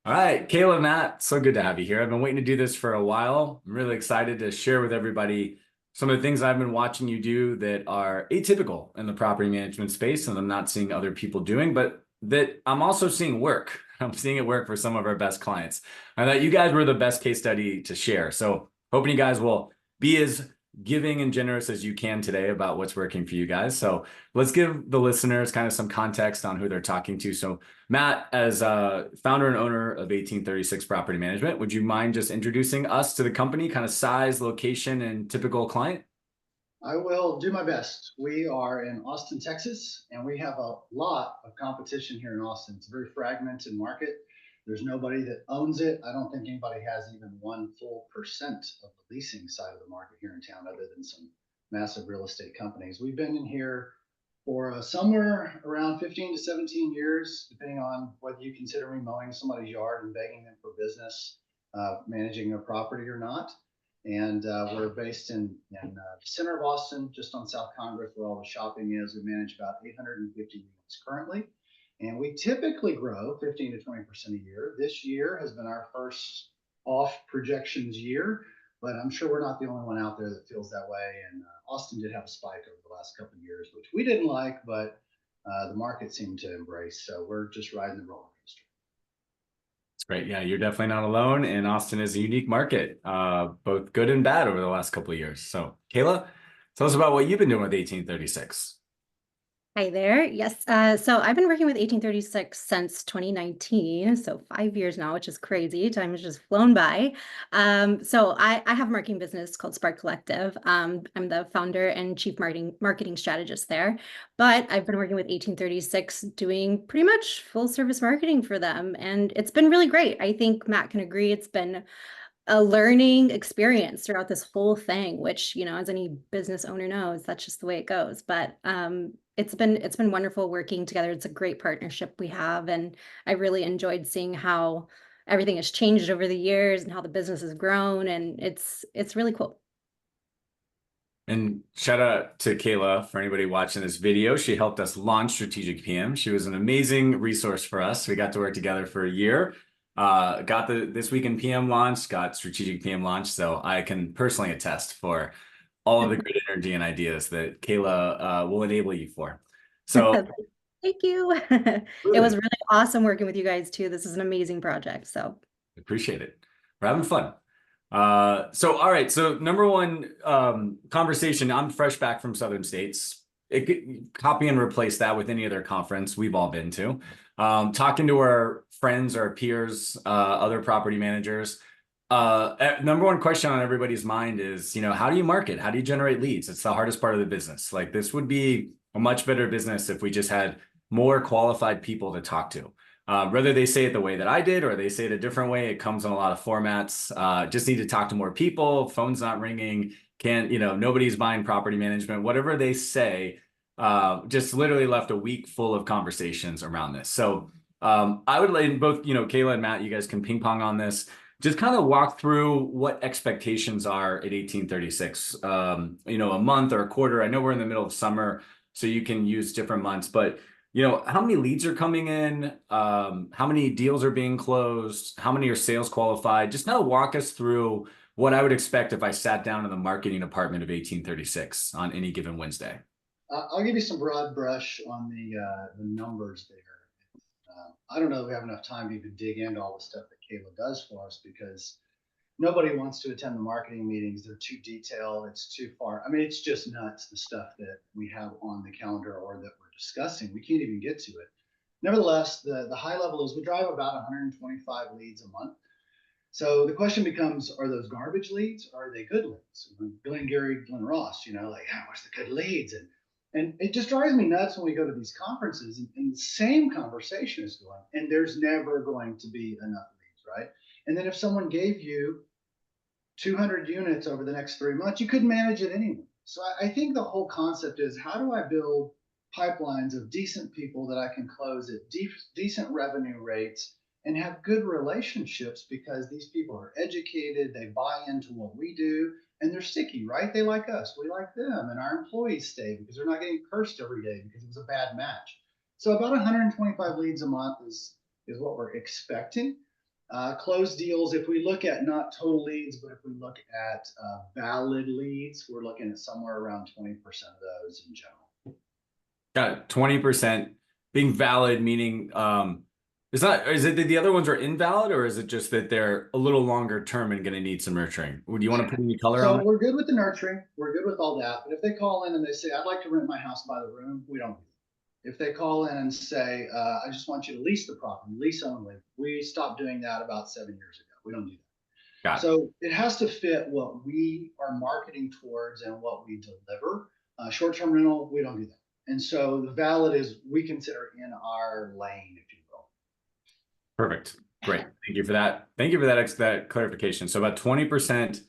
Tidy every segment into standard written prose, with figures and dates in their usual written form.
All right, Kayla, Matt, so good to have you here. I've been waiting to do this for a while. I'm really excited to share with everybody some of the things I've been watching you do that are atypical in the property management space and I'm not seeing other people doing, but that I'm also seeing work. I'm seeing it work for some of our best clients. I thought you guys were the best case study to share. So hoping you guys will be as giving and generous as you can today about what's working for you guys. So let's give the listeners kind of some context on who they're talking to. So Matt, as founder and owner of 1836 Property Management, would you mind just introducing us to the company, kind of size, location, and typical client? I will do my best. We are in Austin, Texas, and we have a lot of competition here in Austin. It's a very fragmented market. There's nobody that owns it. I don't think anybody has even 1% of the leasing side of the market here in town, other than some massive real estate companies. We've been in here for somewhere around 15 to 17 years, depending on whether you consider me mowing somebody's yard and begging them for business, managing their property or not. And we're based in the center of Austin, just on South Congress, where all the shopping is. We manage about 850 units currently, and we typically grow 15 to 20% a year. This year has been our first off projections year, but I'm sure we're not the only one out there that feels that way. And Austin did have a spike over the last couple of years, which we didn't like, but the market seemed to embrace. So we're just riding the roller coaster. It's great. Yeah, you're definitely not alone. And Austin is a unique market, both good and bad over the last couple of years. So, Kayla, tell us about what you've been doing with 1836. Hi there. Yes. So I've been working with 1836 since 2019, so 5 years now, which is crazy. Time has just flown by. So I have a marketing business called Spark Collective. I'm the founder and chief marketing strategist there. But I've been working with 1836 doing pretty much full service marketing for them, and it's been really great. I think Matt can agree. It's been a learning experience throughout this whole thing, which, as any business owner knows, that's just the way it goes. But it's been wonderful working together. It's a great partnership we have, and I really enjoyed seeing how everything has changed over the years and how the business has grown, and it's really cool. And shout out to Kayla for anybody watching this video. She helped us launch Strategic PM. She was an amazing resource for us. We got to work together for a year. Got the This Week in PM launch, got Strategic PM launch. So I can personally attest for all of the great energy and ideas that Kayla will enable you for. So Thank you. It was really awesome working with you guys too. This is an amazing project. So appreciate it. We're having fun. All right. So number one conversation, I'm fresh back from Southern States. Copy and replace that with any other conference we've all been to. Talking to our friends, our peers, other property managers. Number one question on everybody's mind is, how do you market? How do you generate leads? It's the hardest part of the business. Like, this would be a much better business if we just had more qualified people to talk to. Whether they say it the way that I did or they say it a different way, it comes in a lot of formats. Just need to talk to more people. Phone's not ringing. Nobody's buying property management. Whatever they say, just literally left a week full of conversations around this. So I would like both, Kayla and Matt, you guys can ping pong on this. Just kind of walk through what expectations are at 1836, a month or a quarter. I know we're in the middle of summer, so you can use different months, but how many leads are coming in? How many deals are being closed? How many are sales qualified? Just kind of walk us through what I would expect if I sat down in the marketing department of 1836 on any given Wednesday. I'll give you some broad brush on the numbers there. I don't know if we have enough time to even dig into all the stuff that Kayla does for us, because nobody wants to attend the marketing meetings. They're too detailed. It's too far. I mean, it's just nuts, the stuff that we have on the calendar or that we're discussing. We can't even get to it. Nevertheless, the high level is we drive about 125 leads a month. So the question becomes, are those garbage leads or are they good leads? Glenn, Gary, Glenn Ross, what's the good leads? And it just drives me nuts when we go to these conferences and the same conversation is going, and there's never going to be enough leads, right? And then if someone gave you 200 units over the next 3 months, you couldn't manage it anyway. So I think the whole concept is, how do I build pipelines of decent people that I can close at decent revenue rates and have good relationships, because these people are educated, they buy into what we do, and they're sticky, right? They like us, we like them, and our employees stay because they're not getting cursed every day because it was a bad match. So about 125 leads a month is what we're expecting. Closed deals, if we look at not total leads, but if we look at valid leads, we're looking at somewhere around 20% of those in general. Got it. 20% being valid, meaning is it that the other ones are invalid, or is it just that they're a little longer term and going to need some nurturing? Would you want to put any color on So that? we're good with the nurturing. We're good with all that. But if they call in and they say, I'd like to rent my house by the room, we don't do that. If they call in and say, I just want you to lease the property, lease only, we stopped doing that about 7 years ago. We don't do that. Got it. So it has to fit what we are marketing towards and what we deliver. Short-term rental, we don't do that. And so the valid is we consider in our lane, if you will. Perfect. Great. Thank you for that. Thank you for that clarification. So about 20%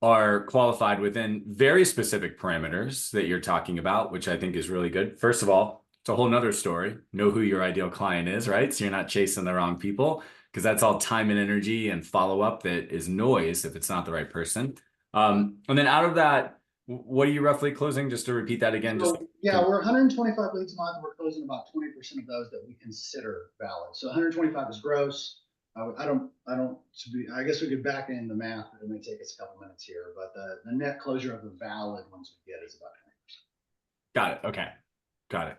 are qualified within very specific parameters that you're talking about, which I think is really good. First of all, it's a whole nother story. Know who your ideal client is, right? So you're not chasing the wrong people, because that's all time and energy and follow-up that is noise if it's not the right person. And then out of that, what are you roughly closing? Just to repeat that again. So, yeah, we're 125 leads a month. We're closing about 20% of those that we consider valid. So 125 is gross. I guess we could back in the math, but it may take us a couple minutes here. But the net closure of the valid ones we get is about 20%. Got it. Okay. Got it.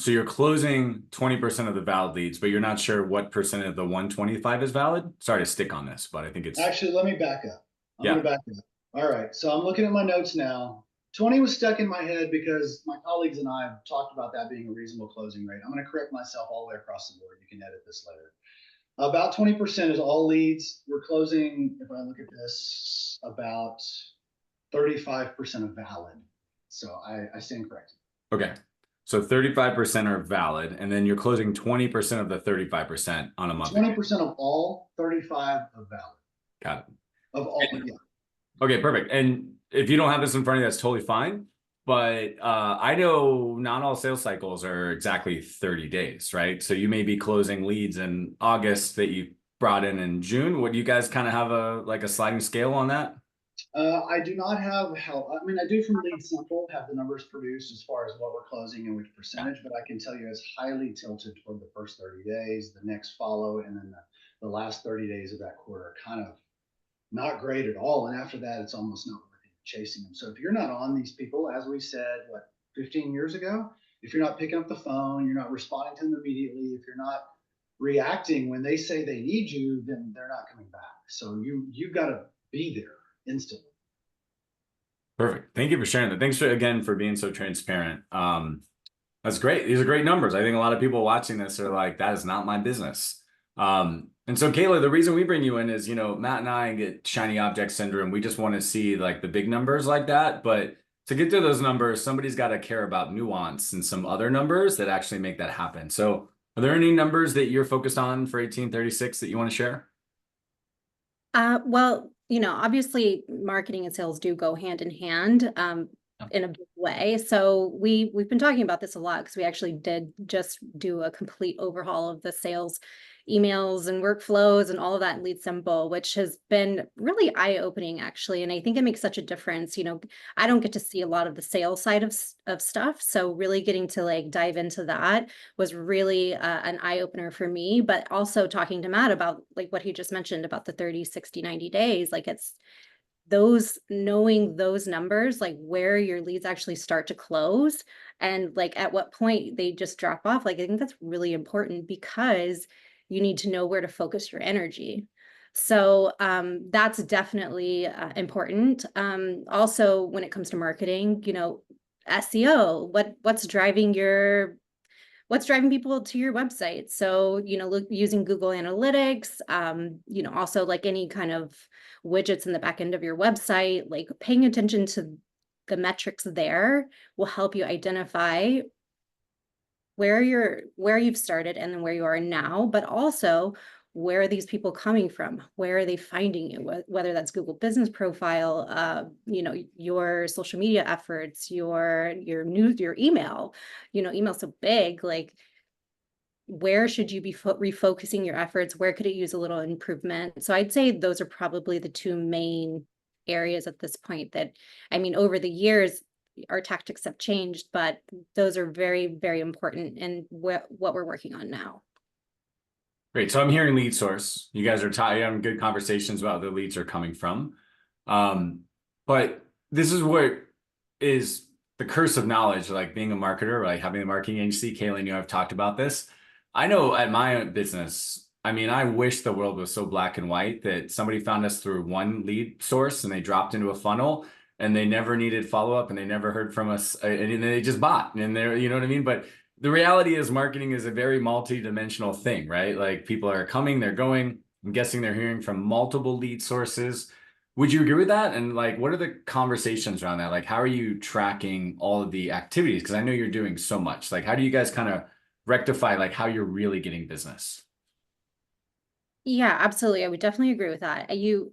So you're closing 20% of the valid leads, but you're not sure what percent of the 125 is valid. Sorry to stick on this, but I think it's actually, let me back up. I'm Yeah. gonna back up. All right. So I'm looking at my notes now. 20 was stuck in my head because my colleagues and I have talked about that being a reasonable closing rate. I'm going to correct myself all the way across the board. You can edit this later. About 20% is all leads. We're closing, if I look at this, about 35% of valid. So I stand corrected. Okay. So 35% are valid, and then you're closing 20% of the 35% on a monthly. 20% of all, 35 of valid. Got it. Of all, yeah. Okay, perfect. And if you don't have this in front of you, that's totally fine. But I know not all sales cycles are exactly 30 days, right? So you may be closing leads in August that you brought in June. Would you guys kind of have a sliding scale on that? I do not have help. I mean, I do from Lead Simple have the numbers produced as far as what we're closing and which percentage, but I can tell you it's highly tilted toward the first 30 days, the next follow, and then the last 30 days of that quarter are kind of not great at all. And after that, it's almost not worth chasing them. So if you're not on these people, as we said, 15 years ago, if you're not picking up the phone, you're not responding to them immediately, if you're not reacting when they say they need you, then they're not coming back. So you've got to be there instantly. Perfect. Thank you for sharing that. Thanks again for being so transparent. That's great. These are great numbers. I think a lot of people watching this are like, that is not my business. And so Kayla, the reason we bring you in is, Matt and I get shiny object syndrome. We just want to see like the big numbers like that. But to get to those numbers, somebody's got to care about nuance and some other numbers that actually make that happen. So are there any numbers that you're focused on for 1836 that you want to share? Well, obviously marketing and sales do go hand in hand in a big way. So we've been talking about this a lot because we actually did just do a complete overhaul of the sales emails and workflows and all of that in Lead Simple, which has been really eye-opening actually. And I think it makes such a difference. I don't get to see a lot of the sales side of stuff. So really getting to like dive into that was really an eye-opener for me, but also talking to Matt about like what he just mentioned about the 30, 60, 90 days, like it's knowing those numbers, like where your leads actually start to close and like at what point they just drop off. Like, I think that's really important because you need to know where to focus your energy. So that's definitely important. Also, when it comes to marketing, SEO, what's driving people to your website? So, using Google Analytics, also like any kind of widgets in the back end of your website, like paying attention to the metrics there will help you identify where you've started and then where you are now, but also where are these people coming from? Where are they finding you? Whether that's Google Business Profile, your social media efforts, your news, your email, email's so big, like where should you be refocusing your efforts? Where could it use a little improvement? So I'd say those are probably the two main areas at this point that, over the years, our tactics have changed, but those are very, very important and what we're working on now. Great. So I'm hearing lead source. You guys are having good conversations about where the leads are coming from. But this is what is the curse of knowledge, like being a marketer, like having a marketing agency. Kayla and you have talked about this. I know at my business, I mean, I wish the world was so black and white that somebody found us through one lead source and they dropped into a funnel and they never needed follow-up and they never heard from us and they just bought and they're, you know what I mean? But the reality is marketing is a very multi-dimensional thing, right? Like people are coming, they're going. I'm guessing they're hearing from multiple lead sources. Would you agree with that? And like, what are the conversations around that? Like, how are you tracking all of the activities? Because I know you're doing so much. Like, how do you guys kind of rectify like how you're really getting business? Yeah, absolutely. I would definitely agree with that. You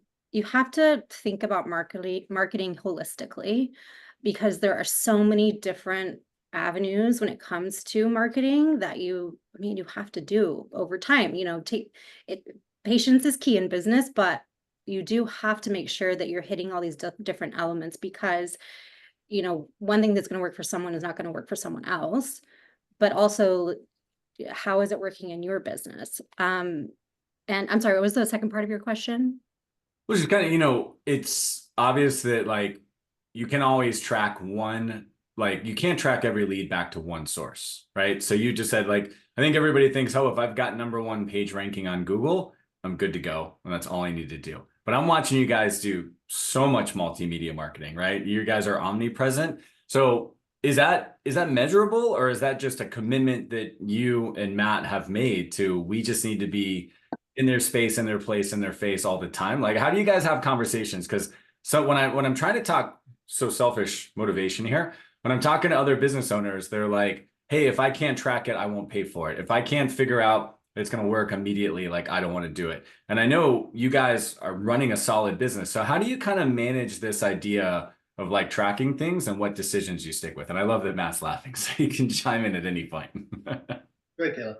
have to think about marketing holistically because there are so many different avenues when it comes to marketing that I mean, you have to do over time. Take it. Patience is key in business, but you do have to make sure that you're hitting all these different elements because one thing that's going to work for someone is not going to work for someone else. But also, how is it working in your business? And I'm sorry, what was the second part of your question? Which is kind of, it's obvious that like you can always track one, like you can't track every lead back to one source, right? So you just said like, I think everybody thinks, oh, if I've got #1 page ranking on Google, I'm good to go. And that's all I need to do. But I'm watching you guys do so much multimedia marketing, right? You guys are omnipresent. So is that measurable or is that just a commitment that you and Matt have made to we just need to be in their space, in their place, in their face all the time? Like, how do you guys have conversations? Because so when I'm trying to talk, so selfish motivation here, when I'm talking to other business owners, they're like, hey, if I can't track it, I won't pay for it. If I can't figure out it's going to work immediately, like I don't want to do it. And I know you guys are running a solid business. So how do you kind of manage this idea of like tracking things and what decisions you stick with? And I love that Matt's laughing, so you can chime in at any point. Great, Kayla.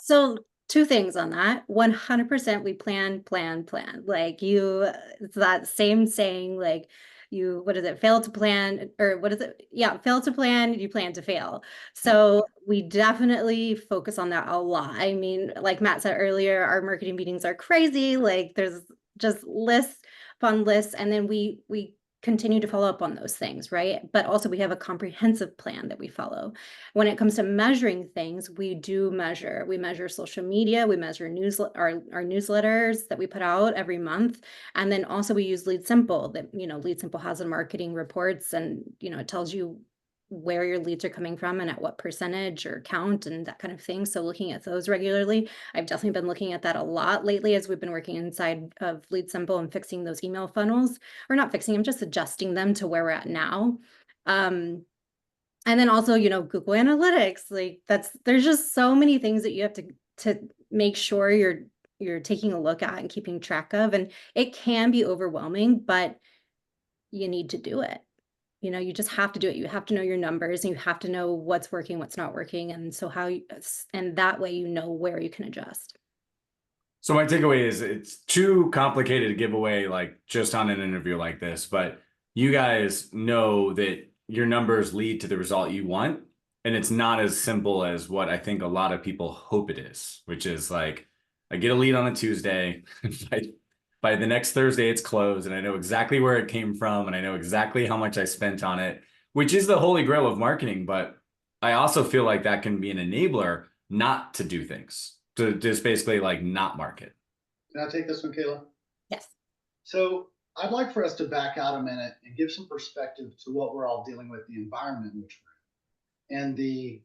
So two things on that. 100% we plan, plan, plan. Like it's that same saying, like what is it? Fail to plan, or what is it? Yeah, fail to plan, you plan to fail. So we definitely focus on that a lot. I mean, like Matt said earlier, our marketing meetings are crazy. Like there's just lists upon lists, and then we continue to follow up on those things, right? But also we have a comprehensive plan that we follow. When it comes to measuring things, we do measure. We measure social media, we measure our newsletters that we put out every month. And then also we use Lead Simple that, Lead Simple has a marketing reports and, it tells you where your leads are coming from and at what percentage or count and that kind of thing. So looking at those regularly, I've definitely been looking at that a lot lately as we've been working inside of Lead Simple and fixing those email funnels, or not fixing them, just adjusting them to where we're at now. And then also, Google Analytics, like there's just so many things that you have to make sure you're taking a look at and keeping track of. And it can be overwhelming, but you need to do it. You just have to do it. You have to know your numbers and you have to know what's working, what's not working. And so and that way, where you can adjust. So my takeaway is it's too complicated to give away like just on an interview like this, but you guys know that your numbers lead to the result you want. And it's not as simple as what I think a lot of people hope it is, which is like, I get a lead on a Tuesday. By the next Thursday, it's closed and I know exactly where it came from and I know exactly how much I spent on it, which is the holy grail of marketing. But I also feel like that can be an enabler not to do things, to just basically like not market. Can I take this one, Kayla? Yes. So I'd like for us to back out a minute and give some perspective to what we're all dealing with, the environment in which we're in, and the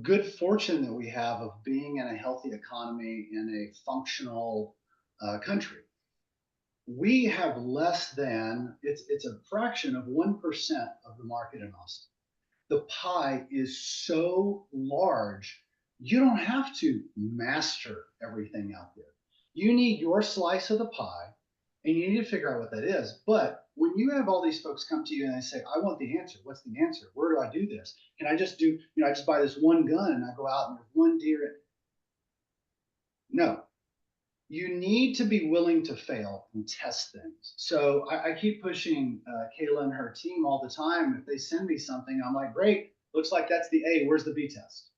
good fortune that we have of being in a healthy economy in a functional country. We have less than it's a fraction of 1% of the market in Austin. The pie is so large, you don't have to master everything out there. You need your slice of the pie and you need to figure out what that is. But when you have all these folks come to you and they say, I want the answer. What's the answer? Where do I do this? Can I just do, I just buy this one gun and I go out and there's one deer? No, you need to be willing to fail and test things. So I keep pushing Kayla and her team all the time. If they send me something, I'm like, great, looks like that's the A, where's the B test?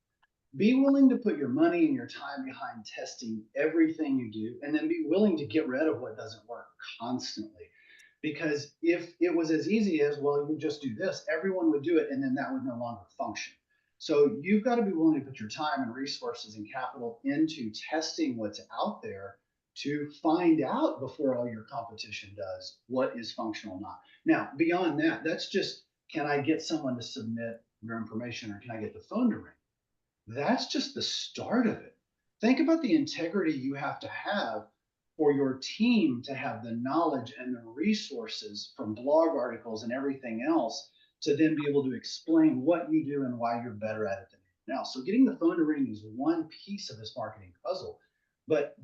be willing to put your money and your time behind testing everything you do, and then be willing to get rid of what doesn't work constantly. Because if it was as easy as, well, you just do this, everyone would do it, and then that would no longer function. So you've got to be willing to put your time and resources and capital into testing what's out there to find out before all your competition does what is functional or not. Now, beyond that, that's just, can I get someone to submit your information, or can I get the phone to ring? That's just the start of it. Think about the integrity you have to have for your team to have the knowledge and the resources from blog articles and everything else to then be able to explain what you do and why you're better at it than now. So getting the phone to ring is one piece of this marketing puzzle. But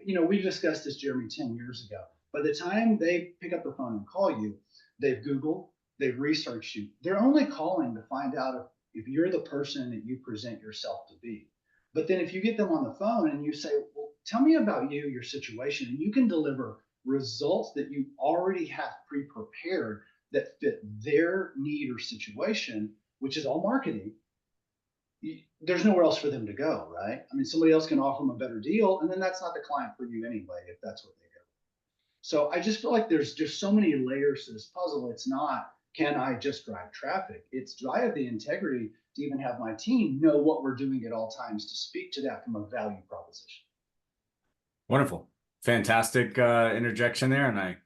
we discussed this, Jeremy, 10 years ago. By the time they pick up the phone and call you, they've Googled, they've researched you. They're only calling to find out if you're the person that you present yourself to be. But then if you get them on the phone and you say, well, tell me about you, your situation, and you can deliver results that you already have pre-prepared that fit their need or situation, which is all marketing, there's nowhere else for them to go, right? I mean, somebody else can offer them a better deal, and then that's not the client for you anyway, if that's what they go. So I just feel like there's just so many layers to this puzzle. It's not, can I just drive traffic? It's, do I have the integrity to even have my team know what we're doing at all times to speak to that from a value proposition? Wonderful. Fantastic interjection there. And I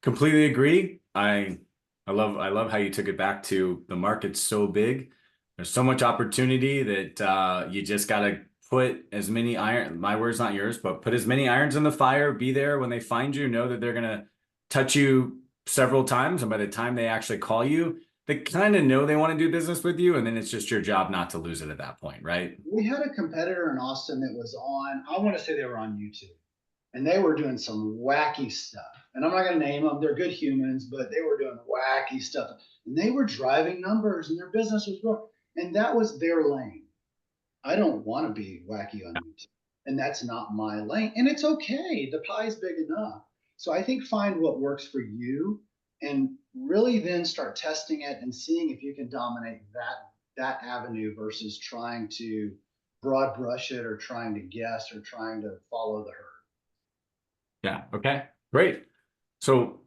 completely agree. I love how you took it back to the market's so big. There's so much opportunity that you just got to put as many my words, not yours, but put as many irons in the fire, be there when they find you, know that they're going to touch you several times. And by the time they actually call you, they kind of know they want to do business with you. And then it's just your job not to lose it at that point, right? We had a competitor in Austin that was on, I want to say they were on YouTube, and they were doing some wacky stuff. And I'm not going to name them, they're good humans, but they were doing wacky stuff. And they were driving numbers and their business was growing. And that was their lane. I don't want to be wacky on YouTube. And that's not my lane. And it's okay. The pie's big enough. So I think find what works for you and really then start testing it and seeing if you can dominate that avenue versus trying to broad brush it or trying to guess or trying to follow the herd. Yeah. Okay. Great. So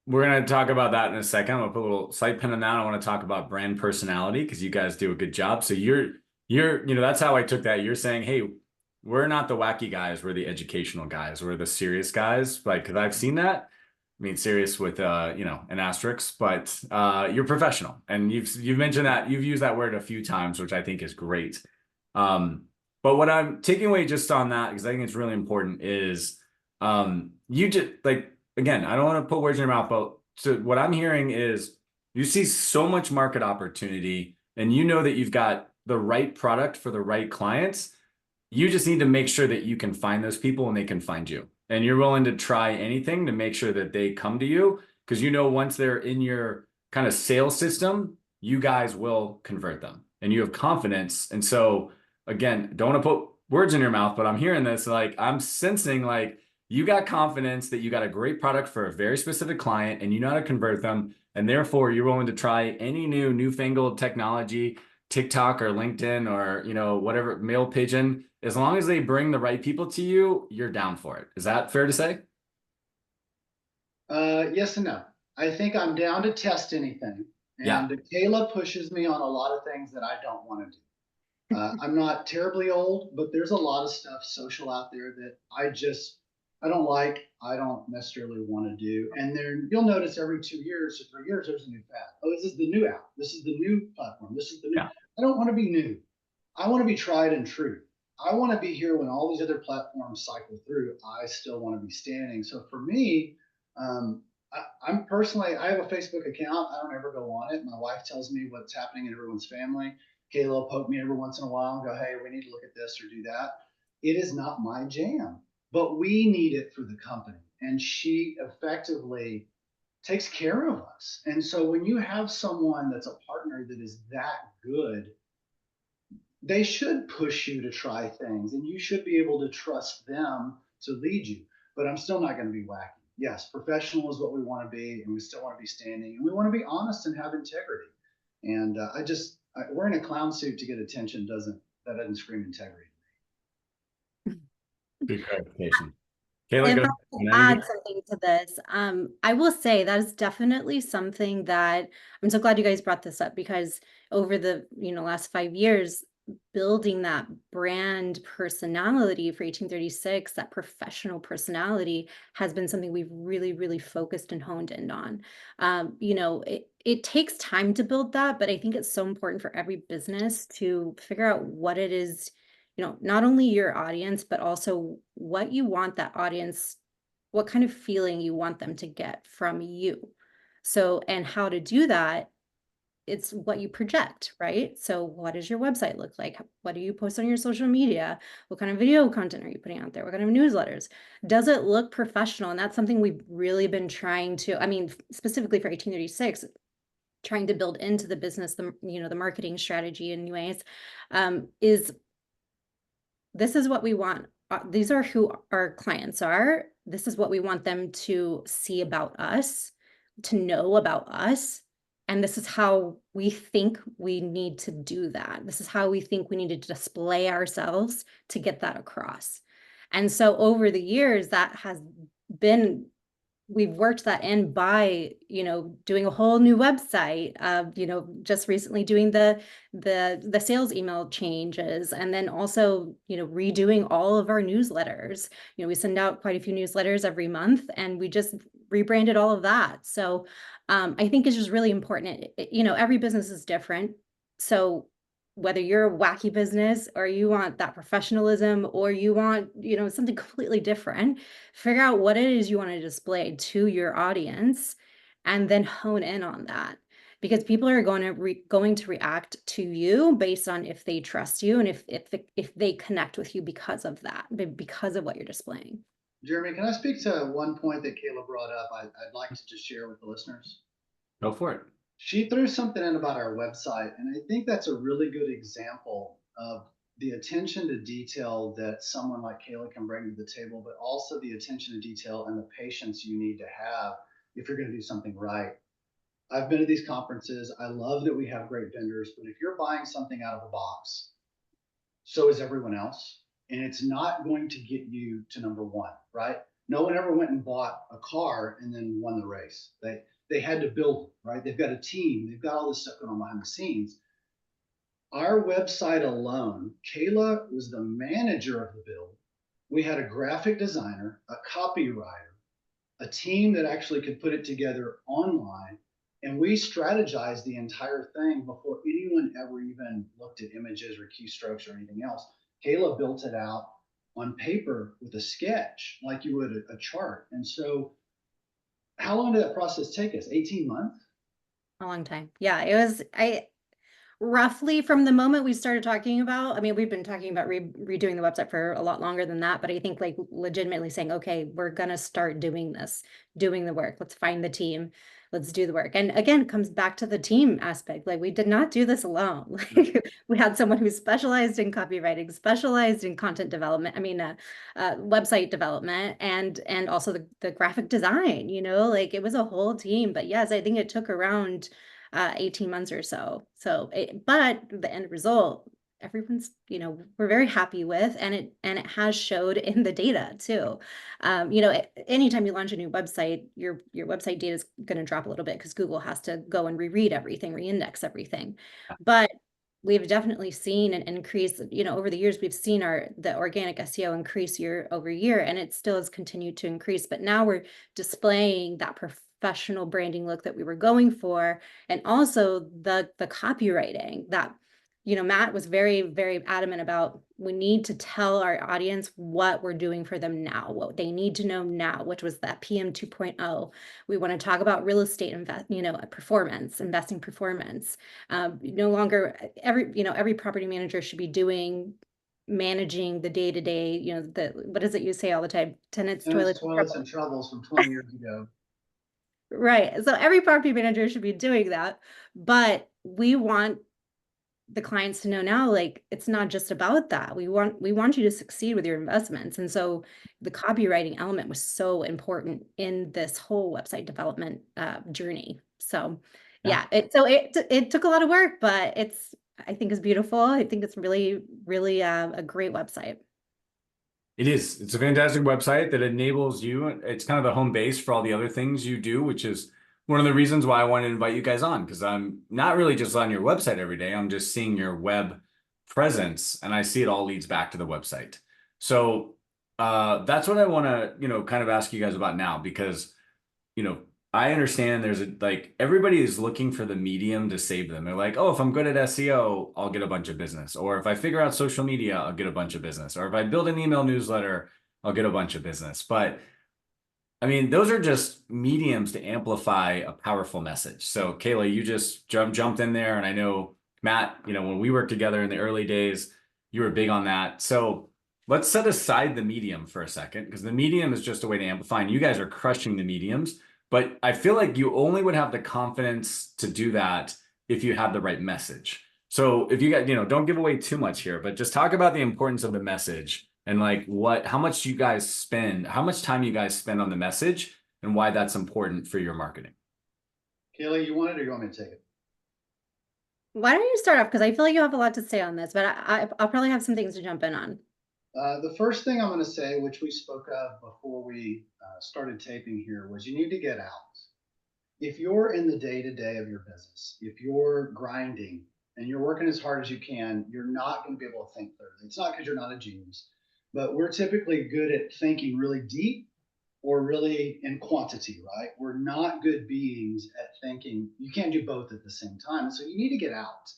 we're going to talk about that in a second. I'm going to put a little side pin on that. I want to talk about brand personality because you guys do a good job. So that's how I took that. You're saying, hey, we're not the wacky guys. We're the educational guys. We're the serious guys. Like, cause I've seen that. I mean, serious with, an asterisk, but you're professional. And you've mentioned that you've used that word a few times, which I think is great. But what I'm taking away just on that, because I think it's really important, is you just like, again, I don't want to put words in your mouth, but so what I'm hearing is you see so much market opportunity and you know that you've got the right product for the right clients. You just need to make sure that you can find those people and they can find you. And you're willing to try anything to make sure that they come to you because you know once they're in your kind of sales system, you guys will convert them and you have confidence. And so again, don't want to put words in your mouth, but I'm hearing this, like I'm sensing like you got confidence that you got a great product for a very specific client and you know how to convert them. And therefore you're willing to try any newfangled technology, TikTok or LinkedIn or, whatever, mail pigeon, as long as they bring the right people to you, you're down for it. Is that fair to say? Yes and no. I think I'm down to test anything. Yeah. And Kayla pushes me on a lot of things that I don't want to do. I'm not terribly old, but there's a lot of stuff social out there that I don't like. I don't necessarily want to do. And then you'll notice every 2 years or 3 years, there's a new fad. Oh, this is the new app. This is the new platform. This is the new. Yeah. I don't want to be new. I want to be tried and true. I want to be here when all these other platforms cycle through. I still want to be standing. So for me, I'm personally, I have a Facebook account. I don't ever go on it. My wife tells me what's happening in everyone's family. Kayla will poke me every once in a while and go, hey, we need to look at this or do that. It is not my jam, but we need it for the company. And she effectively takes care of us. And so when you have someone that's a partner that is that good, they should push you to try things and you should be able to trust them to lead you. But I'm still not going to be wacky. Yes, professional is what we want to be, and we still want to be standing, and we want to be honest and have integrity. And wearing a clown suit to get attention That doesn't scream integrity. Good clarification. Kayla, If go I ahead. could And add something to this, I will say that is definitely something that I'm so glad you guys brought this up, because over the last 5 years, building that brand personality for 1836, that professional personality, has been something we've really, really focused and honed in on. It takes time to build that, but I think it's so important for every business to figure out what it is, not only your audience, but also what you want that audience, what kind of feeling you want them to get from you. So, and how to do that, it's what you project, right? So what does your website look like? What do you post on your social media? What kind of video content are you putting out there? What kind of newsletters? Does it look professional? And that's something we've really been trying to, I mean, specifically for 1836, trying to build into the business, the marketing strategy in new ways, is this is what we want. These are who our clients are. This is what we want them to see about us, to know about us. And this is how we think we need to do that. This is how we think we need to display ourselves to get that across. And so over the years, that has been, we've worked that in by, doing a whole new website, just recently doing the sales email changes, and then also, redoing all of our newsletters. We send out quite a few newsletters every month, and we just rebranded all of that. So I think it's just really important. Every business is different. So whether you're a wacky business, or you want that professionalism, or you want, something completely different, figure out what it is you want to display to your audience, and then hone in on that, because people are going to react to you based on if they trust you, and if they connect with you because of that, because of what you're displaying. Jeremy, can I speak to one point that Kayla brought up? I'd like to just share with the listeners. Go for it. She threw something in about our website, and I think that's a really good example of the attention to detail that someone like Kayla can bring to the table, but also the attention to detail and the patience you need to have if you're going to do something right. I've been to these conferences. I love that we have great vendors, but if you're buying something out of a box, so is everyone else. And it's not going to get you to number one, right? No one ever went and bought a car and then won the race. They had to build it, right? They've got a team. They've got all this stuff going on behind the scenes. Our website alone, Kayla was the manager of the build. We had a graphic designer, a copywriter, a team that actually could put it together online. And we strategized the entire thing before anyone ever even looked at images or keystrokes or anything else. Kayla built it out on paper with a sketch, like you would a chart. And so how long did that process take us? 18 months? A long time. Yeah, it was, roughly from the moment we started talking about, I mean, we've been talking about redoing the website for a lot longer than that, but I think like legitimately saying, okay, we're going to start doing this, doing the work. Let's find the team. Let's do the work. And again, it comes back to the team aspect. Like, we did not do this alone. Like, we had someone who specialized in copywriting, specialized in content development. I mean, website development, and also the graphic design, like it was a whole team. But yes, I think it took around 18 months or so. But the end result, everyone's, we're very happy with, and it has showed in the data too. Anytime you launch a new website, your website data is going to drop a little bit because Google has to go and reread everything, reindex everything. But we've definitely seen an increase, over the years. We've seen the organic SEO increase year over year, and it still has continued to increase. But now we're displaying that professional branding look that we were going for, and also the copywriting that, Matt was very, very adamant about. We need to tell our audience what we're doing for them now, what they need to know now, which was that PM 2.0. We want to talk about real estate performance, investing performance. No longer every property manager should be managing the day-to-day, what is it you say all the time? Tenants, toilets, and troubles from 20 years ago. Right. So every property manager should be doing that. But we want the clients to know now, like, it's not just about that. We want you to succeed with your investments. And so the copywriting element was so important in this whole website development journey. So yeah, it took a lot of work, but I think is beautiful. I think it's really, really a great website. It is. It's a fantastic website that enables you. It's kind of the home base for all the other things you do, which is one of the reasons why I wanted to invite you guys on, because I'm not really just on your website every day. I'm just seeing your web presence, and I see it all leads back to the website. So that's what I want to, kind of ask you guys about now, because, I understand there's like everybody is looking for the medium to save them. They're like, oh, if I'm good at SEO, I'll get a bunch of business. Or if I figure out social media, I'll get a bunch of business. Or if I build an email newsletter, I'll get a bunch of business. But I mean, those are just mediums to amplify a powerful message. So Kayla, you just jumped in there. And I know Matt, when we worked together in the early days, you were big on that. So let's set aside the medium for a second, because the medium is just a way to amplify, and you guys are crushing the mediums. But I feel like you only would have the confidence to do that if you have the right message. So if you got, don't give away too much here, but just talk about the importance of the message and like how much time you guys spend on the message and why that's important for your marketing. Kayla, you want it or you want me to take it? Why don't you start off? Because I feel like you have a lot to say on this, but I'll probably have some things to jump in on. The first thing I'm going to say, which we spoke of before we started taping here, was you need to get out. If you're in the day-to-day of your business, if you're grinding and you're working as hard as you can, you're not going to be able to think clearly. It's not because you're not a genius, but we're typically good at thinking really deep or really in quantity, right? We're not good beings at thinking. You can't do both at the same time. So you need to get out,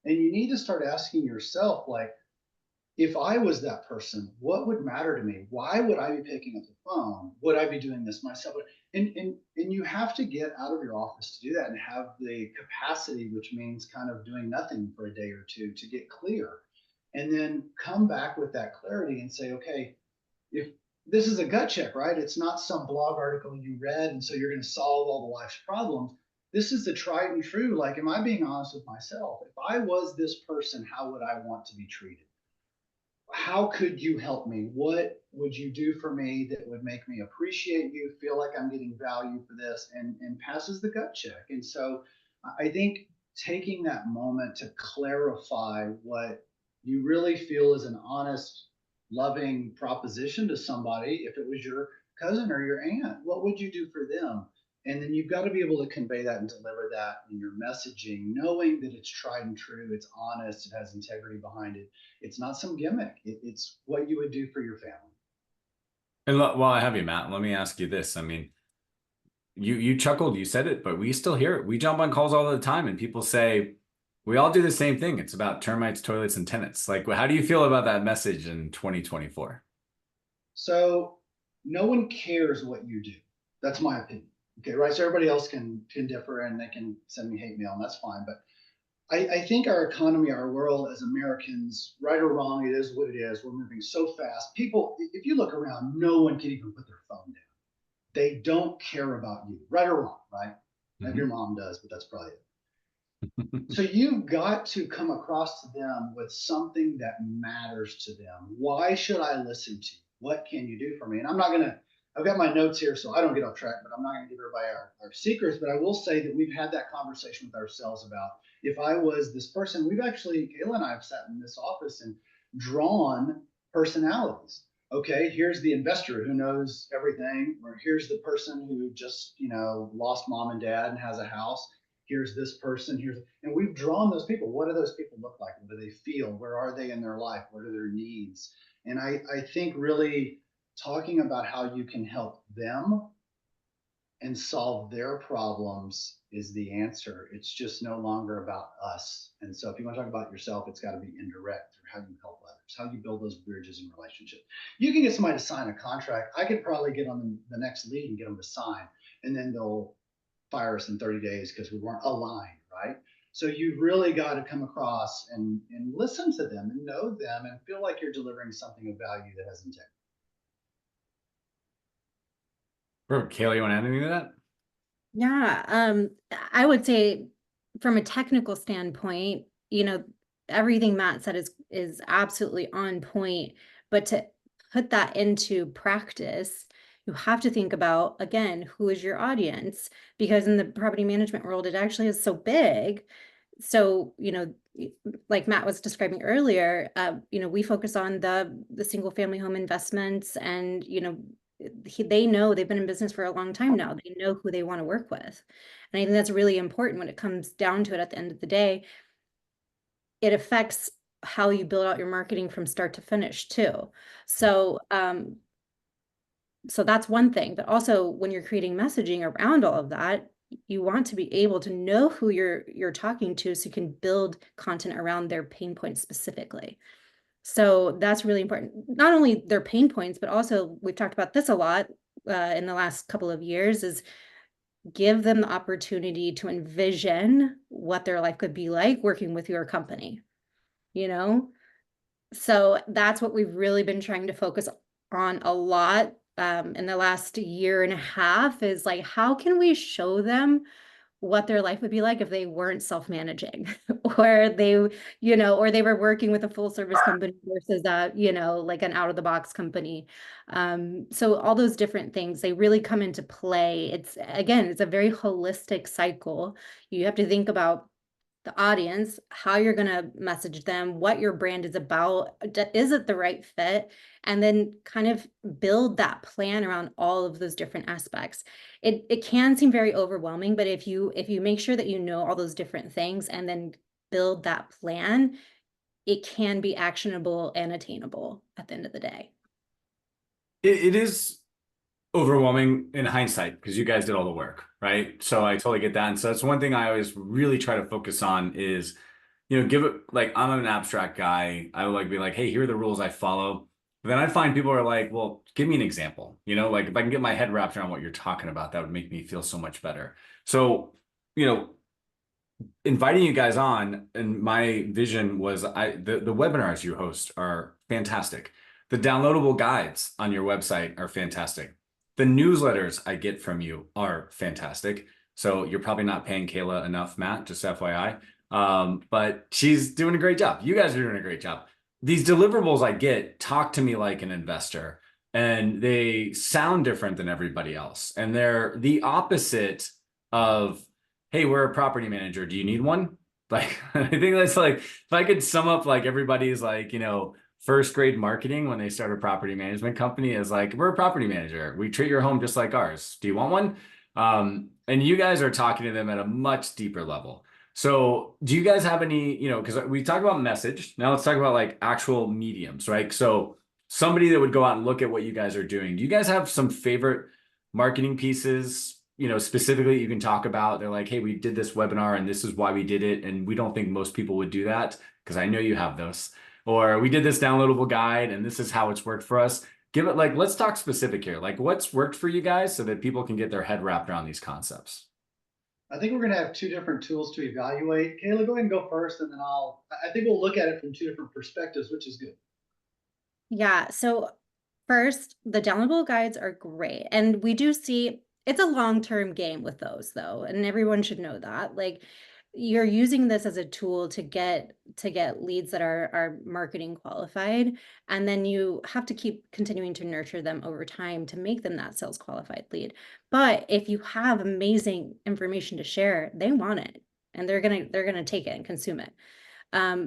and you need to start asking yourself, like, if I was that person, what would matter to me? Why would I be picking up the phone? Would I be doing this myself? And you have to get out of your office to do that and have the capacity, which means kind of doing nothing for a day or two to get clear. And then come back with that clarity and say, okay, if this is a gut check, right? It's not some blog article you read and so you're going to solve all the life's problems. This is the tried and true. Like, am I being honest with myself? If I was this person, how would I want to be treated? How could you help me? What would you do for me that would make me appreciate you, feel like I'm getting value for this, and passes the gut check? And so I think taking that moment to clarify what you really feel is an honest, loving proposition to somebody, if it was your cousin or your aunt, what would you do for them? And then you've got to be able to convey that and deliver that in your messaging, knowing that it's tried and true, it's honest, it has integrity behind it. It's not some gimmick. It's what you would do for your family. And while I have you, Matt, let me ask you this. I mean, you chuckled, you said it, but we still hear it. We jump on calls all the time and people say, we all do the same thing. It's about termites, toilets, and tenants. Like, how do you feel about that message in 2024? So no one cares what you do. That's my opinion. Okay, right. So everybody else can differ and they can send me hate mail, and that's fine. But I think our economy, our world as Americans, right or wrong, it is what it is. We're moving so fast. People, if you look around, no one can even put their phone down. They don't care about you, right or wrong, right? Maybe your mom does, but that's probably it. So you've got to come across to them with something that matters to them. Why should I listen to you? What can you do for me? And I've got my notes here so I don't get off track, but I'm not going to give everybody our secrets. But I will say that we've had that conversation with ourselves about, if I was this person. Kayla and I have sat in this office and drawn personalities. Okay, here's the investor who knows everything, or here's the person who just, lost mom and dad and has a house. Here's this person, and we've drawn those people. What do those people look like? What do they feel? Where are they in their life? What are their needs? And I think really talking about how you can help them and solve their problems is the answer. It's just no longer about us. And so if you want to talk about yourself, it's got to be indirect, or how you help others, how you build those bridges in relationships. You can get somebody to sign a contract. I could probably get on the next lead and get them to sign, and then they'll fire us in 30 days because we weren't aligned, right? So you've really got to come across and listen to them and know them and feel like you're delivering something of value that has integrity. Perfect. Kayla, you want to add anything to that? Yeah, I would say from a technical standpoint, everything Matt said is absolutely on point, but to put that into practice, you have to think about, again, who is your audience? Because in the property management world, it actually is so big. So, like Matt was describing earlier, we focus on the single family home investments, and they know they've been in business for a long time now. They know who they want to work with, and I think that's really important when it comes down to it. At the end of the day, it affects how you build out your marketing from start to finish too. So so that's one thing, but also when you're creating messaging around all of that, you want to be able to know who you're talking to, so you can build content around their pain points specifically. So that's really important. Not only their pain points, but also we've talked about this a lot in the last couple of years, is give them the opportunity to envision what their life could be like working with your company, you know? So that's what we've really been trying to focus on a lot in the last year and a half, is like, how can we show them what their life would be like if they weren't self-managing or or they were working with a full service company versus like an out of the box company. So all those different things, they really come into play. It's a very holistic cycle. You have to think about the audience, how you're going to message them, what your brand is about, is it the right fit, and then kind of build that plan around all of those different aspects. It can seem very overwhelming, but if you make sure that you know all those different things and then build that plan, it can be actionable and attainable at the end of the day. It is overwhelming in hindsight because you guys did all the work, right? So I totally get that. And so that's one thing I always really try to focus on is, give it, like, I'm an abstract guy. I would like be like, hey, here are the rules I follow. But then I find people are like, well, give me an example. Like if I can get my head wrapped around what you're talking about, that would make me feel so much better. So, inviting you guys on, and my vision was the webinars you host are fantastic. The downloadable guides on your website are fantastic. The newsletters I get from you are fantastic. So you're probably not paying Kayla enough, Matt, just FYI. But she's doing a great job. You guys are doing a great job. These deliverables I get talk to me like an investor, and they sound different than everybody else. And they're the opposite of, hey, we're a property manager. Do you need one? Like, I think that's like, if I could sum up like everybody's like, first grade marketing when they start a property management company is like, we're a property manager. We treat your home just like ours. Do you want one? And you guys are talking to them at a much deeper level. So do you guys have any, because we talk about message. Now let's talk about like actual mediums, right? So somebody that would go out and look at what you guys are doing. Do you guys have some favorite marketing pieces, specifically you can talk about? They're like, hey, we did this webinar and this is why we did it. And we don't think most people would do that, because I know you have those. Or we did this downloadable guide and this is how it's worked for us. Let's talk specific here. Like, what's worked for you guys so that people can get their head wrapped around these concepts? I think we're going to have two different tools to evaluate. Kayla, go ahead and go first, and then I think we'll look at it from two different perspectives, which is good. Yeah. So first, the downloadable guides are great. And we do see it's a long-term game with those though. And everyone should know that. Like, you're using this as a tool to get leads that are marketing qualified. And then you have to keep continuing to nurture them over time to make them that sales qualified lead. But if you have amazing information to share, they want it, and they're gonna take it and consume it.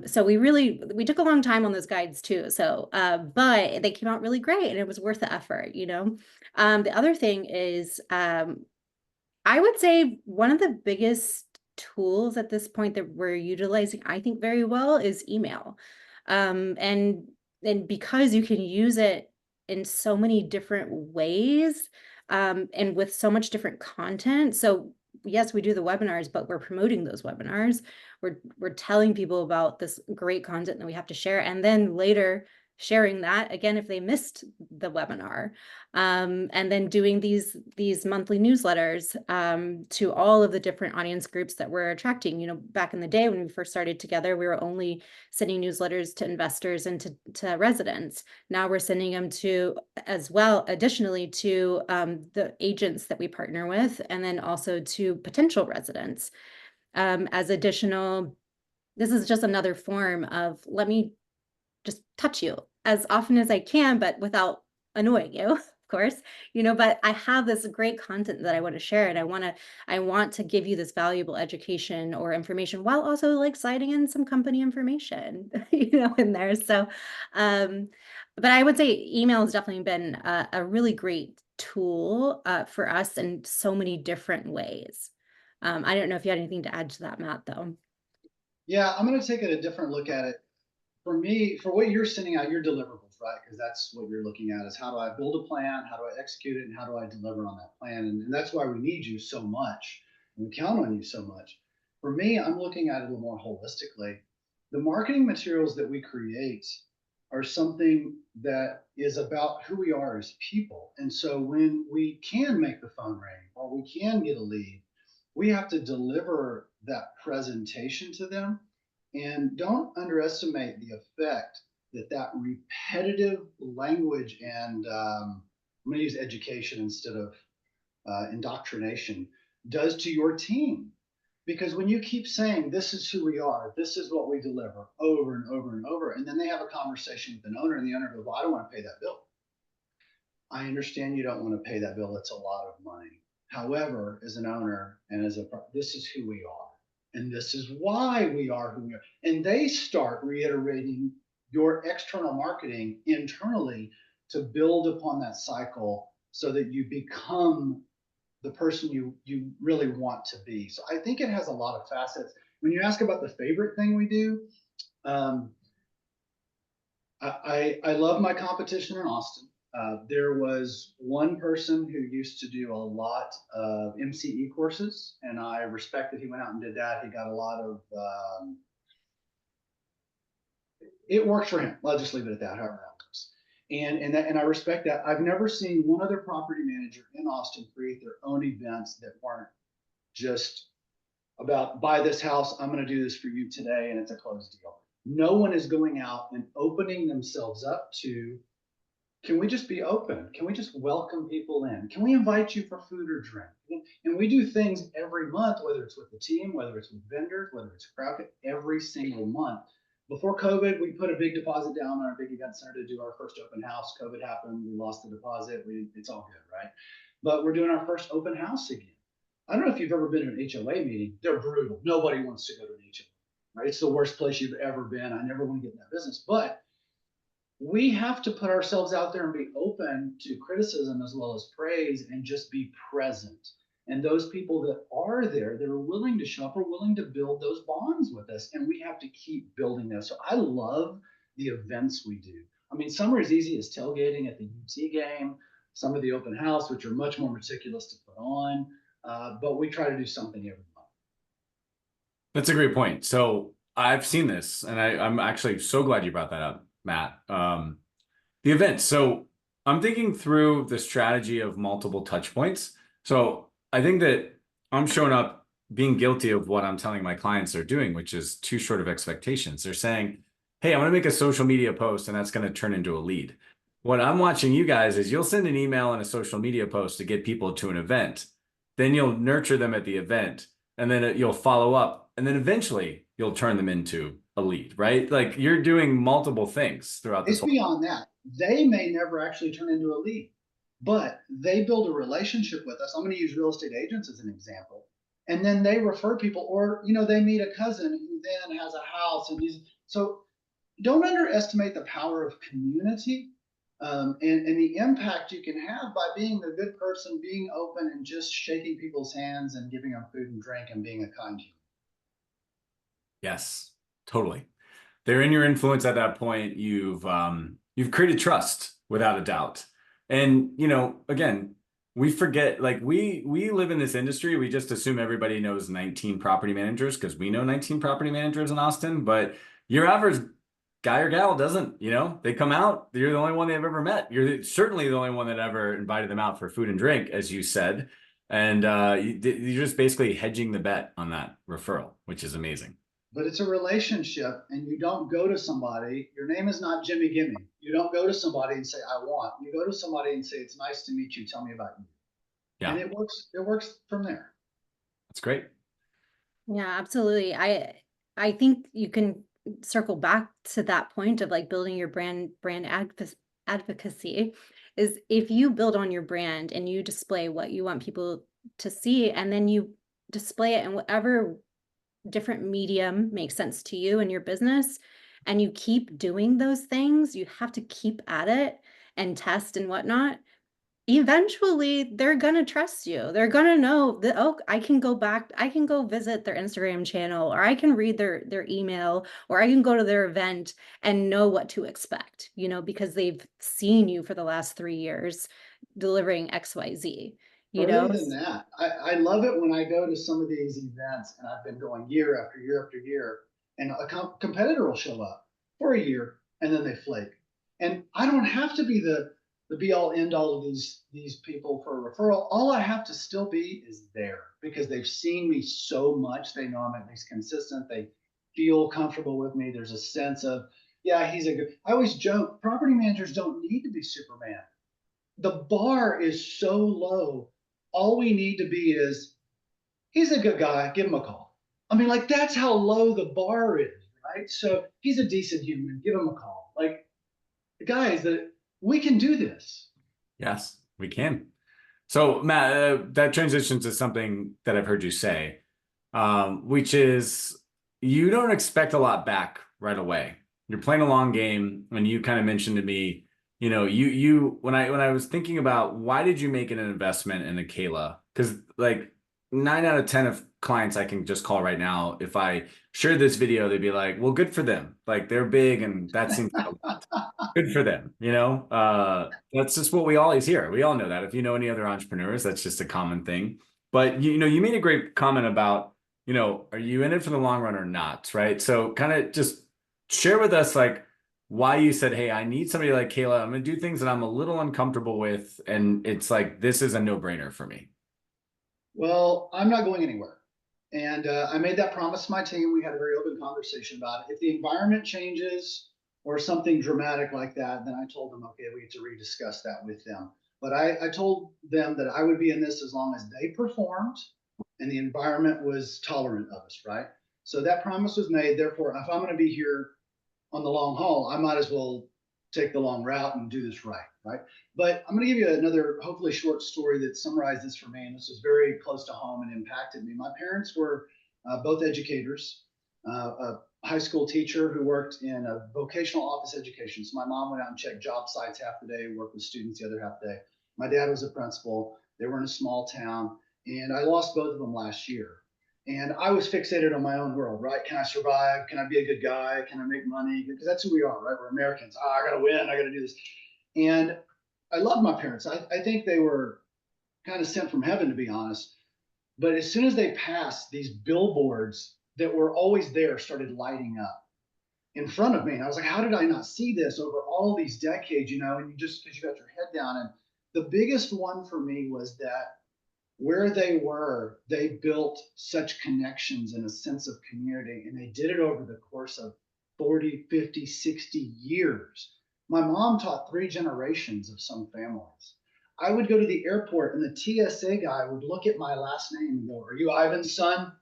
So we took a long time on those guides too. So, but they came out really great, and it was worth the effort, The other thing is, I would say one of the biggest tools at this point that we're utilizing, I think, very well is email. And because you can use it in so many different ways, and with so much different content. So yes, we do the webinars, but we're promoting those webinars. We're telling people about this great content that we have to share, and then later sharing that again if they missed the webinar, and then doing these monthly newsletters to all of the different audience groups that we're attracting. Back in the day when we first started together, we were only sending newsletters to investors and to residents. Now we're sending them to, as well, additionally to the agents that we partner with, and then also to potential residents as additional. This is just another form of, let me just touch you as often as I can, but without annoying you. course, but I have this great content that I want to share, and I want to give you this valuable education or information while also like citing in some company information, in there. So, um, but I would say email has definitely been a really great tool for us in so many different ways. I don't know if you had anything to add to that, Matt, though. Yeah, I'm going to take a different look at it. For me, for what you're sending out, your deliverables, right? Because that's what you're looking at is how do I build a plan, how do I execute it, and how do I deliver on that plan? And that's why we need you so much and we count on you so much. For me, I'm looking at it a little more holistically. The marketing materials that we create are something that is about who we are as people. And so when we can make the phone ring or we can get a lead, we have to deliver that presentation to them. And don't underestimate the effect that repetitive language and I'm going to use education instead of indoctrination does to your team. Because when you keep saying, this is who we are, this is what we deliver over and over and over, and then they have a conversation with an owner and the owner goes, well, I don't want to pay that bill. I understand you don't want to pay that bill. It's a lot of money. However, as an owner and this is who we are. And this is why we are who we are. And they start reiterating your external marketing internally to build upon that cycle so that you become the person you really want to be. So I think it has a lot of facets. When you ask about the favorite thing we do, I love my competition in Austin. There was one person who used to do a lot of MCE courses, and I respect that he went out and did that. He got a lot of, it works for him. I'll just leave it at that, however that works. And I respect that. I've never seen one other property manager in Austin create their own events that weren't just about buy this house, I'm going to do this for you today, and it's a closed deal. No one is going out and opening themselves up to, can we just be open? Can we just welcome people in? Can we invite you for food or drink? And we do things every month, whether it's with the team, whether it's with vendors, whether it's crowd, every single month. Before COVID, we put a big deposit down on our big event center to do our first open house. COVID happened, we lost the deposit. It's all good, right? But we're doing our first open house again. I don't know if you've ever been to an HOA meeting. They're brutal. Nobody wants to go to an HOA, right? It's the worst place you've ever been. I never want to get in that business. But we have to put ourselves out there and be open to criticism as well as praise and just be present. And those people that are there, that are willing to show up, are willing to build those bonds with us. And we have to keep building those. So I love the events we do. I mean, some are as easy as tailgating at the UT game, some of the open house, which are much more meticulous to put on. But we try to do something every month. That's a great point. So I've seen this, and I'm actually so glad you brought that up, Matt. The event. So I'm thinking through the strategy of multiple touch points. So I think that I'm showing up being guilty of what I'm telling my clients they're doing, which is too short of expectations. They're saying, hey, I'm going to make a social media post and that's going to turn into a lead. What I'm watching you guys is you'll send an email and a social media post to get people to an event. Then you'll nurture them at the event, and then you'll follow up, and then eventually you'll turn them into a lead, right? Like you're doing multiple things throughout this It's beyond that. They may never actually turn into a lead, but they build a relationship with us. I'm going to use real estate agents as an example. And then they refer people, or, they meet a cousin who then has a house. So don't underestimate the power of community. And the impact you can have by being the good person, being open, and just shaking people's hands and giving them food and drink and being a kind human. Yes, totally. They're in your influence at that point. You've created trust without a doubt. And again, we forget, like we live in this industry. We just assume everybody knows 19 property managers because we know 19 property managers in Austin, but your average guy or gal doesn't. They come out, you're the only one they've ever met. You're certainly the only one that ever invited them out for food and drink, as you said. And you're just basically hedging the bet on that referral, which is amazing. But it's a relationship, and you don't go to somebody. Your name is not Jimmy Gimme. You don't go to somebody and say, I want. You go to somebody and say, it's nice to meet you. Tell me about you. Yeah. And it works from there. That's great. Yeah, absolutely. I think you can circle back to that point of like building your brand advocacy is if you build on your brand and you display what you want people to see, and then you display it in whatever different medium makes sense to you and your business, and you keep doing those things, you have to keep at it and test and whatnot. Eventually, they're gonna trust you. They're gonna know that, oh, I can go back, I can go visit their Instagram channel, or I can read their email, or I can go to their event and know what to expect, because they've seen you for the last 3 years delivering XYZ, Further than that, I love it when I go to some of these events, and I've been going year after year after year, and a competitor will show up for a year and then they flake. And I don't have to be the be all end all of these people for a referral. All I have to still be is there because they've seen me so much. They know I'm at least consistent. They feel comfortable with me. There's a sense of, yeah, he's a good. I always joke, property managers don't need to be Superman. The bar is so low. All we need to be is, he's a good guy, give him a call. I mean, like, that's how low the bar is, right? So he's a decent human, give him a call. Like, guys, that we can do this. Yes, we can. So Matt, that transitions to something that I've heard you say, which is you don't expect a lot back right away. You're playing a long game. When you kind of mentioned to me, when I was thinking about why did you make an investment in a Kayla? Because like 9 out of 10 of clients I can just call right now, if I share this video, they'd be like, well, good for them. Like they're big and that seems like a lot. Good for them. That's just what we always hear. We all know that. If you know any other entrepreneurs, that's just a common thing. But you made a great comment about, are you in it for the long run or not? Right. So kind of just share with us like why you said, hey, I need somebody like Kayla. I'm going to do things that I'm a little uncomfortable with. And it's like, this is a no-brainer for me. Well, I'm not going anywhere. And I made that promise to my team. We had a very open conversation about it. If the environment changes or something dramatic like that, then I told them, okay, we get to rediscuss that with them. But I told them that I would be in this as long as they performed and the environment was tolerant of us, right? So that promise was made. Therefore, if I'm going to be here on the long haul, I might as well take the long route and do this right? But I'm going to give you another, hopefully short story that summarized this for me, and this was very close to home and impacted me. My parents were both educators, a high school teacher who worked in a vocational office education. So my mom went out and checked job sites half the day, worked with students the other half the day. My dad was a principal. They were in a small town, and I lost both of them last year. And I was fixated on my own world, right? Can I survive? Can I be a good guy? Can I make money? Because that's who we are, right? We're Americans. I got to win. I got to do this. And I love my parents. I think they were kind of sent from heaven, to be honest. But as soon as they passed, these billboards that were always there started lighting up in front of me. And I was like, how did I not see this over all these decades, and you just, because you got your head down. And the biggest one for me was that where they were, they built such connections and a sense of community, and they did it over the course of 40, 50, 60 years. My mom taught 3 generations of some families. I would go to the airport and the TSA guy would look at my last name and go, are you Ivan's son? I'm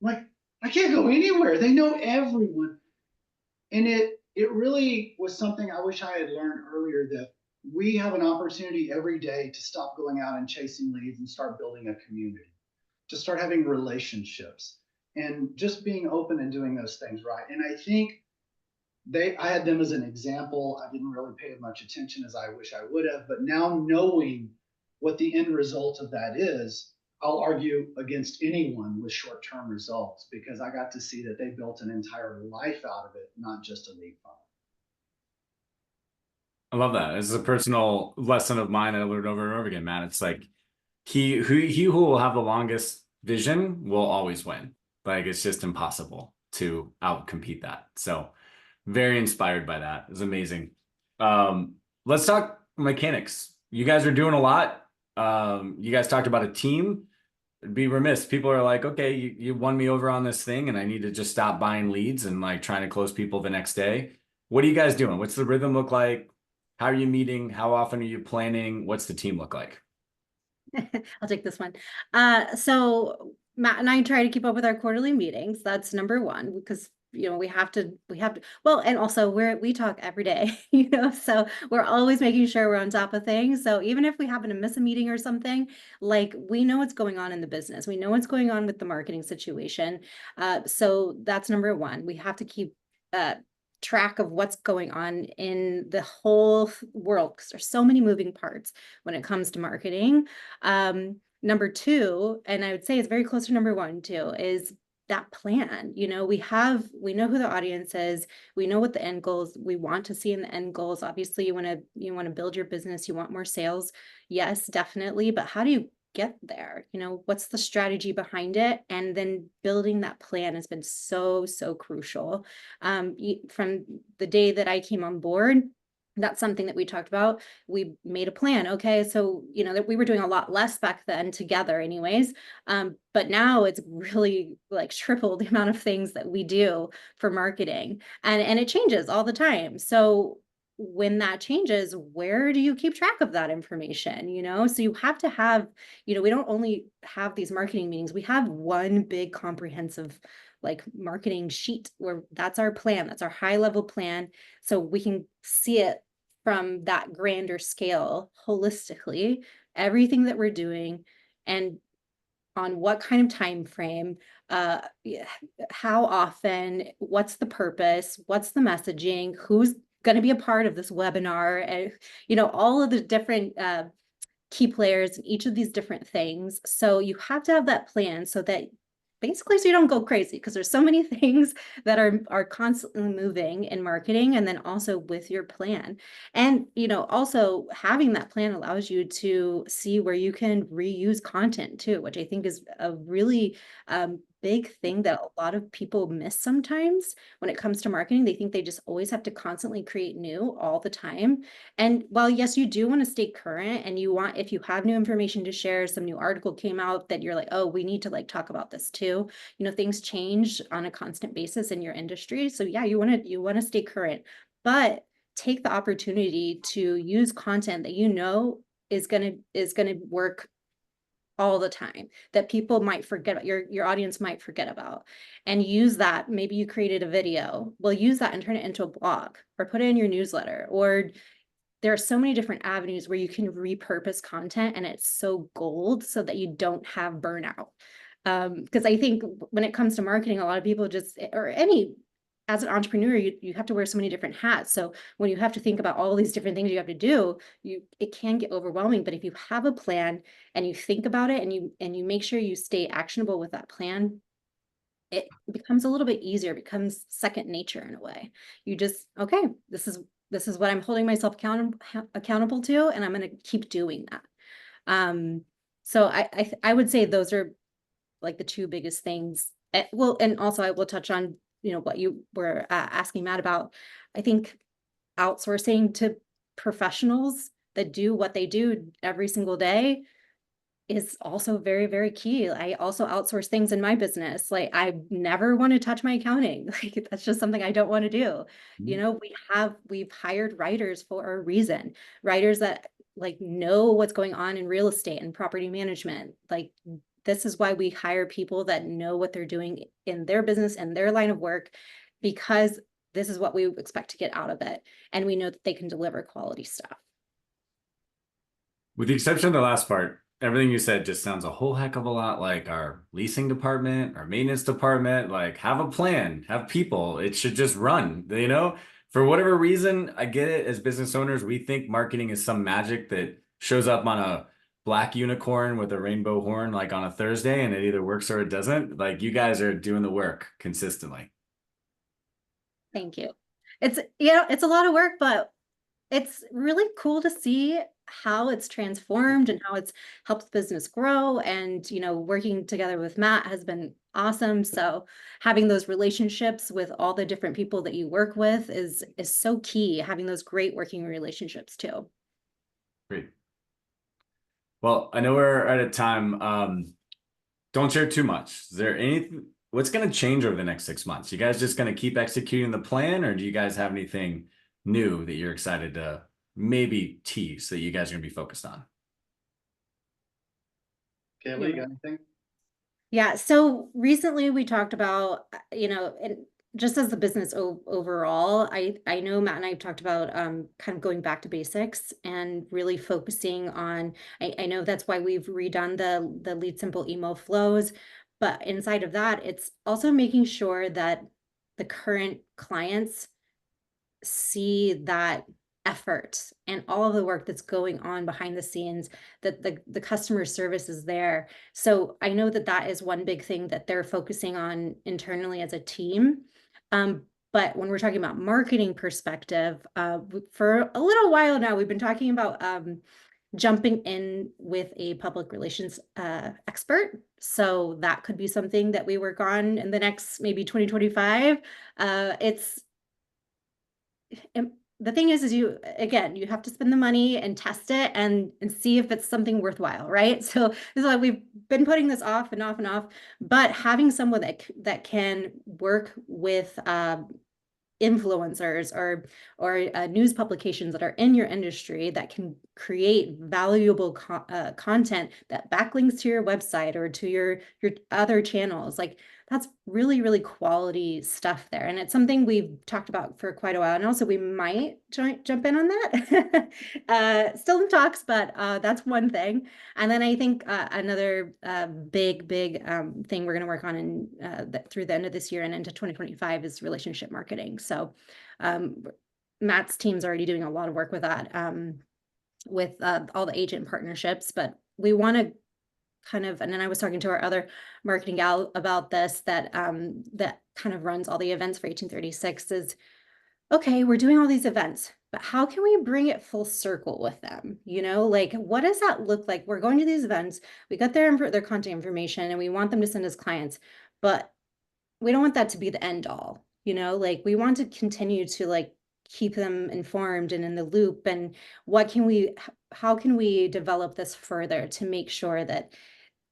like, I can't go anywhere. They know everyone. And it really was something I wish I had learned earlier, that we have an opportunity every day to stop going out and chasing leads and start building a community, to start having relationships and just being open and doing those things right. And I think I had them as an example. I didn't really pay as much attention as I wish I would have, but now knowing what the end result of that is, I'll argue against anyone with short-term results, because I got to see that they built an entire life out of it, not just a lead funnel. I love that. This is a personal lesson of mine I learned over and over again, Matt. It's like he who will have the longest vision will always win. Like it's just impossible to outcompete that. So very inspired by that. It's amazing. Let's talk mechanics. You guys are doing a lot. You guys talked about a team. It'd be remiss. People are like, okay, you won me over on this thing and I need to just stop buying leads and like trying to close people the next day. What are you guys doing? What's the rhythm look like? How are you meeting? How often are you planning? What's the team look like? I'll take this one. So Matt and I try to keep up with our quarterly meetings. That's number one, because we have to, well, and also we talk every day, so we're always making sure we're on top of things. So even if we happen to miss a meeting or something, like, we know what's going on in the business. We know what's going on with the marketing situation. So that's number one. We have to keep track of what's going on in the whole world, because there's so many moving parts when it comes to marketing. Number two, and I would say it's very close to number one too, is that plan. We know who the audience is. We know what the end goals we want to see in the end goals. Obviously, you want to build your business. You want more sales. Yes, definitely. But how do you get there? What's the strategy behind it? And then building that plan has been so, so crucial. From the day that I came on board, that's something that we talked about. We made a plan. Okay. So, that we were doing a lot less back then together anyways. But now it's really like triple the amount of things that we do for marketing, and it changes all the time. So when that changes, where do you keep track of that information? So you have to have, we don't only have these marketing meetings, we have one big comprehensive like marketing sheet where that's our plan, that's our high level plan. So we can see it from that grander scale holistically, everything that we're doing, and on what kind of time frame, how often, what's the purpose, what's the messaging, who's going to be a part of this webinar, and all of the different key players in each of these different things. So you have to have that plan so that basically, so you don't go crazy, because there's so many things that are constantly moving in marketing, and then also with your plan. And also having that plan allows you to see where you can reuse content too, which I think is a really big thing that a lot of people miss sometimes when it comes to marketing. They think they just always have to constantly create new all the time. And while yes, you do want to stay current, and if you have new information to share, some new article came out that you're like, oh, we need to like talk about this too. Things change on a constant basis in your industry. So yeah, you want to stay current, but take the opportunity to use content that is going to work all the time, that people might forget about, your audience might forget about, and use that. Maybe you created a video, well, use that and turn it into a blog, or put it in your newsletter, or there are so many different avenues where you can repurpose content, and it's so gold, so that you don't have burnout. Because I think when it comes to marketing, a lot of people as an entrepreneur, you have to wear so many different hats. So when you have to think about all these different things you have to do, it can get overwhelming. But if you have a plan and you think about it, and you make sure you stay actionable with that plan, it becomes a little bit easier. It becomes second nature in a way. You just, okay, this is what I'm holding myself accountable to, and I'm going to keep doing that. So I would say those are like the two biggest things. Well, and also I will touch on, what you were asking Matt about. I think outsourcing to professionals that do what they do every single day is also very, very key. I also outsource things in my business. Like, I never want to touch my accounting. Like, that's just something I don't want to do. We've hired writers for a reason, writers that like know what's going on in real estate and property management. Like, this is why we hire people that know what they're doing in their business and their line of work, because this is what we expect to get out of it. And we know that they can deliver quality stuff. With the exception of the last part, everything you said just sounds a whole heck of a lot like our leasing department, our maintenance department. Like, have a plan, have people. It should just run, For whatever reason, I get it. As business owners, we think marketing is some magic that shows up on a black unicorn with a rainbow horn, like on a Thursday, and it either works or it doesn't. Like, you guys are doing the work consistently. Thank you. It's a lot of work, but it's really cool to see how it's transformed and how it's helped the business grow. And, working together with Matt has been awesome. So having those relationships with all the different people that you work with is so key, having those great working relationships too. Great. Well, I know we're out of time. Don't share too much. Is there anything, what's going to change over the next 6 months? You guys just going to keep executing the plan, or do you guys have anything new that you're excited to maybe tease that you guys are going to be focused on? Kayla, you got anything? Yeah. So recently we talked about, and just as the business overall, I know Matt and I have talked about kind of going back to basics and really focusing on, I know that's why we've redone the Lead Simple email flows, but inside of that, it's also making sure that the current clients see that effort and all of the work that's going on behind the scenes, that the customer service is there. So I know that that is one big thing that they're focusing on internally as a team. But when we're talking about marketing perspective, for a little while now, we've been talking about jumping in with a public relations expert. So that could be something that we work on in the next maybe 2025. The thing is you, again, you have to spend the money and test it and see if it's something worthwhile, right? So this is why we've been putting this off and off and off, but having someone that can work with influencers or news publications that are in your industry that can create valuable content that backlinks to your website or to your other channels, like that's really, really quality stuff there. And it's something we've talked about for quite a while. And also we might jump in on that. Still in talks, but that's one thing. And then I think another big thing we're going to work on through the end of this year and into 2025 is relationship marketing. So Matt's team's already doing a lot of work with that, with all the agent partnerships, but we want to kind of, and then I was talking to our other marketing gal about this, that that kind of runs all the events for 1836, is okay, we're doing all these events, but how can we bring it full circle with them? You know, like what does that look like? We're going to these events, we got their contact information and we want them to send us clients, but we don't want that to be the end all, you know, like we want to continue to like keep them informed and in the loop. And how can we develop this further to make sure that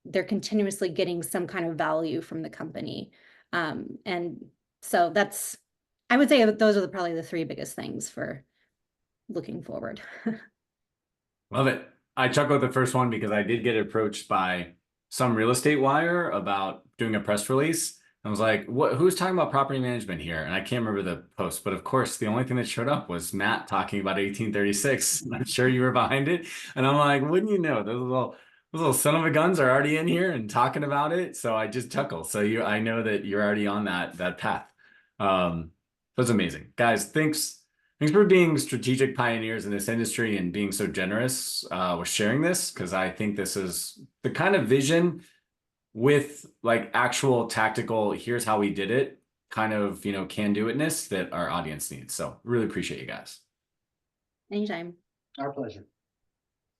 they're continuously getting some kind of value from the company? And so I would say that those are probably the three biggest things for looking forward. Love it. I chuckled at the first one because I did get approached by some real estate wire about doing a press release. I was like, "What? Who's talking about property management here?" And I can't remember the post, but of course, the only thing that showed up was Matt talking about 1836. I'm sure you were behind it, and I'm like, "Wouldn't you know? Those little son of a guns are already in here and talking about it." So I just chuckle. So I know that you're already on that path. That's amazing, guys. Thanks for being strategic pioneers in this industry and being so generous with sharing this, because I think this is the kind of vision with like actual tactical, here's how we did it, kind of, can-do-itness that our audience needs. So really appreciate you guys. Anytime. Our pleasure.